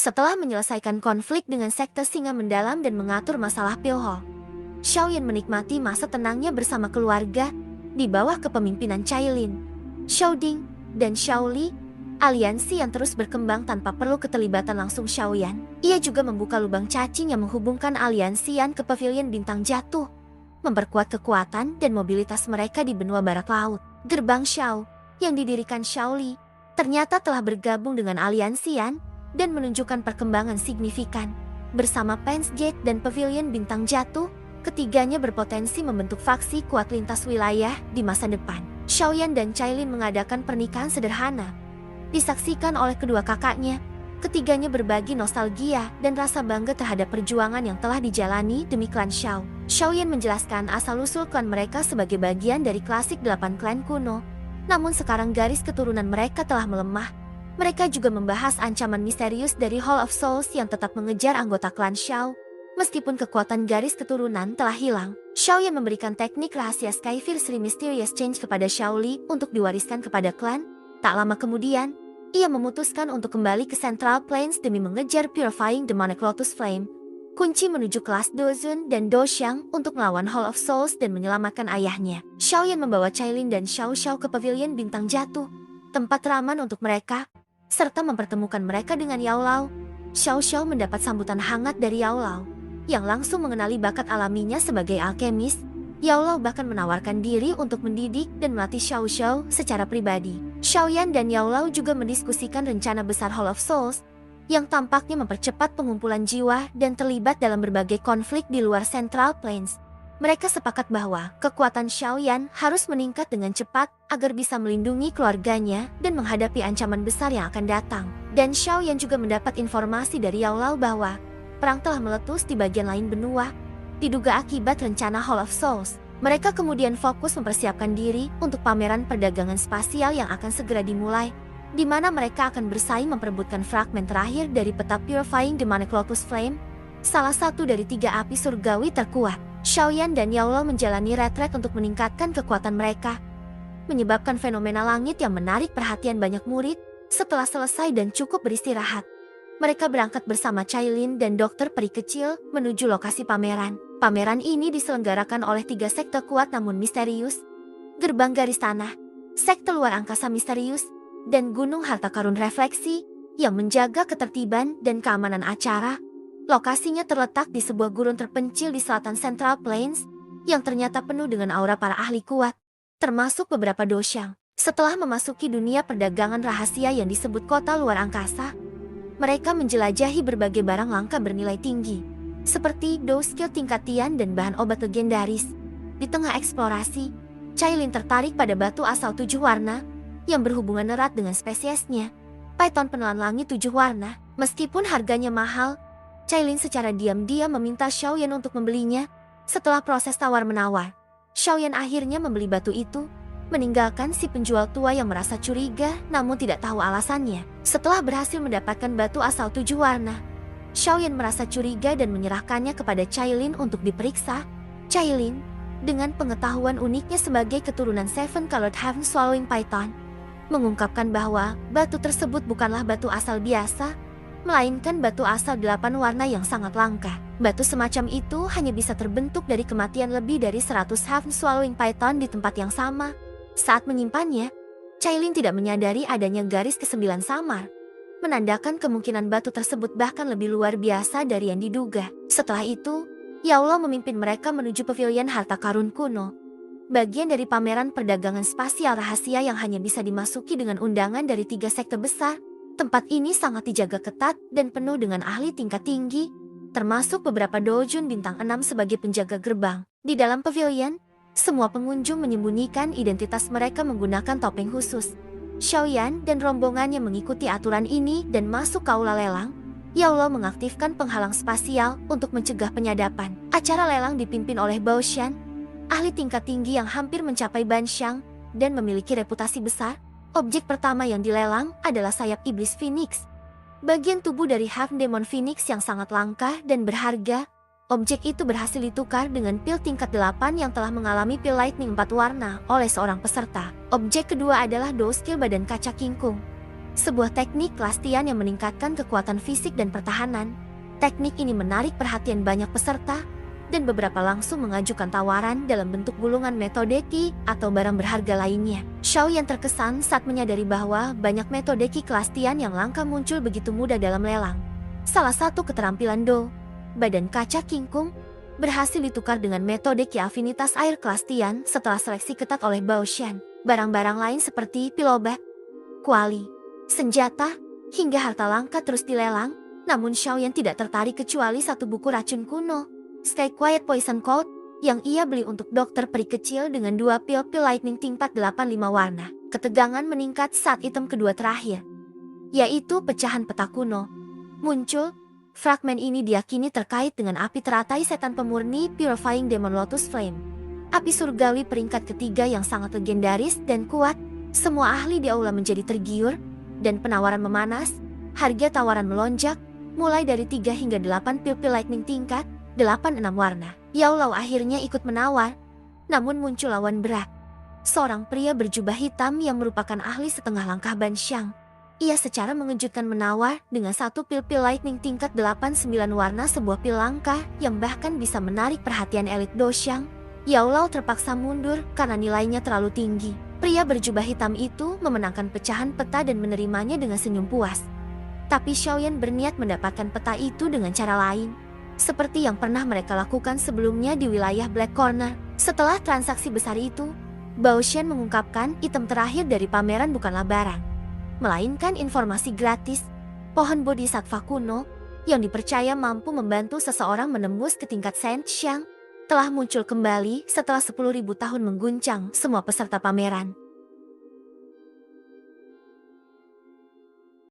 Setelah menyelesaikan konflik dengan sekte singa mendalam dan mengatur masalah Pilhol, Xiaoyan menikmati masa tenangnya bersama keluarga di bawah kepemimpinan Cailin, Xiaoding, dan Xiaoli. Aliansi yang terus berkembang tanpa perlu keterlibatan langsung Xiaoyan. Ia juga membuka lubang cacing yang menghubungkan aliansian ke pavilion bintang jatuh, memperkuat kekuatan dan mobilitas mereka di benua barat laut. Gerbang Xiao yang didirikan Xiaoli ternyata telah bergabung dengan aliansian dan menunjukkan perkembangan signifikan. Bersama Pence Gate dan pavilion bintang jatuh, ketiganya berpotensi membentuk faksi kuat lintas wilayah di masa depan. Xiaoyan dan Cailin mengadakan pernikahan sederhana, disaksikan oleh kedua kakaknya. Ketiganya berbagi nostalgia dan rasa bangga terhadap perjuangan yang telah dijalani demi klan Xiao. Xiaoyan menjelaskan asal-usul klan mereka sebagai bagian dari klasik 8 klan kuno. Namun sekarang garis keturunan mereka telah melemah. Mereka juga membahas ancaman misterius dari Hall of Souls yang tetap mengejar anggota klan Xiao. Meskipun kekuatan garis keturunan telah hilang, Xiaoyan memberikan teknik rahasia Skyfire Three Mysterious Change kepada Xiaoli untuk diwariskan kepada klan. Tak lama kemudian, ia memutuskan untuk kembali ke Central Plains demi mengejar Purifying Demonic Lotus Flame, kunci menuju kelas Dozun dan Doxiang untuk melawan Hall of Souls dan menyelamatkan ayahnya. Xiaoyan membawa Cailin dan Xiao Xiao ke pavilion bintang jatuh, tempat raman untuk mereka, serta mempertemukan mereka dengan Yao Lao. Xiao Xiao mendapat sambutan hangat dari Yao Lao, yang langsung mengenali bakat alaminya sebagai alkemis. Yao Lao bahkan menawarkan diri untuk mendidik dan melatih Xiao Xiao secara pribadi. Xiaoyan dan Yao Lao juga mendiskusikan rencana besar Hall of Souls, yang tampaknya mempercepat pengumpulan jiwa dan terlibat dalam berbagai konflik di luar Central Plains. Mereka sepakat bahwa kekuatan Xiaoyan harus meningkat dengan cepat agar bisa melindungi keluarganya dan menghadapi ancaman besar yang akan datang. Dan Xiaoyan juga mendapat informasi dari Yao Lao bahwa perang telah meletus di bagian lain benua, diduga akibat rencana Hall of Souls. Mereka kemudian fokus mempersiapkan diri untuk pameran perdagangan spasial yang akan segera dimulai, di mana mereka akan bersaing memperebutkan fragmen terakhir dari peta Purifying Demonic Lotus Flame, salah satu dari 3 api surgawi terkuat. Xiaoyan dan Yao Lao menjalani retret untuk meningkatkan kekuatan mereka, menyebabkan fenomena langit yang menarik perhatian banyak murid. Setelah selesai dan cukup beristirahat, mereka berangkat bersama Cailin dan dokter peri kecil menuju lokasi pameran. Pameran ini diselenggarakan oleh 3 sekte kuat namun misterius: Gerbang Garis Tanah, Sekte Luar Angkasa Misterius, dan Gunung Harta Karun Refleksi yang menjaga ketertiban dan keamanan acara. Lokasinya terletak di sebuah gurun terpencil di selatan Central Plains yang ternyata penuh dengan aura para ahli kuat, termasuk beberapa Doxiang. Setelah memasuki dunia perdagangan rahasia yang disebut kota luar angkasa, mereka menjelajahi berbagai barang langka bernilai tinggi, seperti skill tingkat Tian dan bahan obat legendaris. Di tengah eksplorasi, Cailin tertarik pada batu asal 7 warna yang berhubungan erat dengan spesiesnya, Python penelan langit 7 warna. Meskipun harganya mahal, Cailin secara diam-diam meminta Xiaoyan untuk membelinya. Setelah proses tawar-menawar, Xiaoyan akhirnya membeli batu itu, meninggalkan si penjual tua yang merasa curiga namun tidak tahu alasannya. Setelah berhasil mendapatkan batu asal 7 warna, Xiaoyan merasa curiga dan menyerahkannya kepada Cailin untuk diperiksa. Cailin, dengan pengetahuan uniknya sebagai keturunan Seven Colored Heaven Swallowing Python, mengungkapkan bahwa batu tersebut bukanlah batu asal biasa, melainkan batu asal 8 warna yang sangat langka. Batu semacam itu hanya bisa terbentuk dari kematian lebih dari 100 Heaven Swallowing Python di tempat yang sama. Saat menyimpannya, Cailin tidak menyadari adanya garis ke-9 samar, menandakan kemungkinan batu tersebut bahkan lebih luar biasa dari yang diduga. Setelah itu, Yao Lao memimpin mereka menuju pavilion harta karun kuno, bagian dari pameran perdagangan spasial rahasia yang hanya bisa dimasuki dengan undangan dari 3 sekte besar. Tempat ini sangat dijaga ketat dan penuh dengan ahli tingkat tinggi, termasuk beberapa Dojun bintang 6 sebagai penjaga gerbang. Di dalam pavilion, semua pengunjung menyembunyikan identitas mereka menggunakan topeng khusus. Xiaoyan dan rombongannya mengikuti aturan ini dan masuk ke aula lelang. Yao Lao mengaktifkan penghalang spasial untuk mencegah penyadapan. Acara lelang dipimpin oleh Bao Shan, ahli tingkat tinggi yang hampir mencapai Ban Xiang dan memiliki reputasi besar. Objek pertama yang dilelang adalah sayap iblis Phoenix, bagian tubuh dari Half Demon Phoenix yang sangat langka dan berharga. Objek itu berhasil ditukar dengan pil tingkat 8 yang telah mengalami pil lightning 4 warna oleh seorang peserta. Objek kedua adalah skill badan kaca kingkung, sebuah teknik Lastian yang meningkatkan kekuatan fisik dan pertahanan. Teknik ini menarik perhatian banyak peserta, dan beberapa langsung mengajukan tawaran dalam bentuk gulungan metode Qi atau barang berharga lainnya. Xiaoyan terkesan saat menyadari bahwa banyak metode Qi Lastian yang langka muncul begitu mudah dalam lelang. Salah satu keterampilan Do, badan kaca kingkung, berhasil ditukar dengan metode Qi afinitas air Lastian setelah seleksi ketat oleh Bao Shan. Barang-barang lain seperti pilobat, kuali, senjata, hingga harta langka terus dilelang, namun Xiaoyan tidak tertarik kecuali satu buku racun kuno, Stay Quiet Poison Code, yang ia beli untuk dokter peri kecil dengan 2 pil-pil lightning tingkat 85 warna. Ketegangan meningkat saat item kedua terakhir, yaitu pecahan peta kuno, muncul. Fragmen ini diyakini terkait dengan api teratai setan pemurni Purifying Demon Lotus Flame. Api surgawi peringkat ketiga yang sangat legendaris dan kuat. Semua ahli di aula menjadi tergiur, dan penawaran memanas. Harga tawaran melonjak, mulai dari 3 hingga 8 pil-pil lightning tingkat 86 warna. Yao Lao akhirnya ikut menawar, namun muncul lawan berat. Seorang pria berjubah hitam yang merupakan ahli setengah langkah Ban Xiang. Ia secara mengejutkan menawar dengan satu pil-pil lightning tingkat 89 warna, sebuah pil langka yang bahkan bisa menarik perhatian elit Doxiang. Yao Lao terpaksa mundur karena nilainya terlalu tinggi. Pria berjubah hitam itu memenangkan pecahan peta dan menerimanya dengan senyum puas. Tapi Xiaoyan berniat mendapatkan peta itu dengan cara lain, seperti yang pernah mereka lakukan sebelumnya di wilayah Black Corner. Setelah transaksi besar itu, Bao Shan mengungkapkan item terakhir dari pameran bukanlah barang, melainkan informasi gratis, pohon bodhisattva kuno, yang dipercaya mampu membantu seseorang menembus ke tingkat Saint Xiang, telah muncul kembali setelah 10.000 tahun mengguncang semua peserta pameran.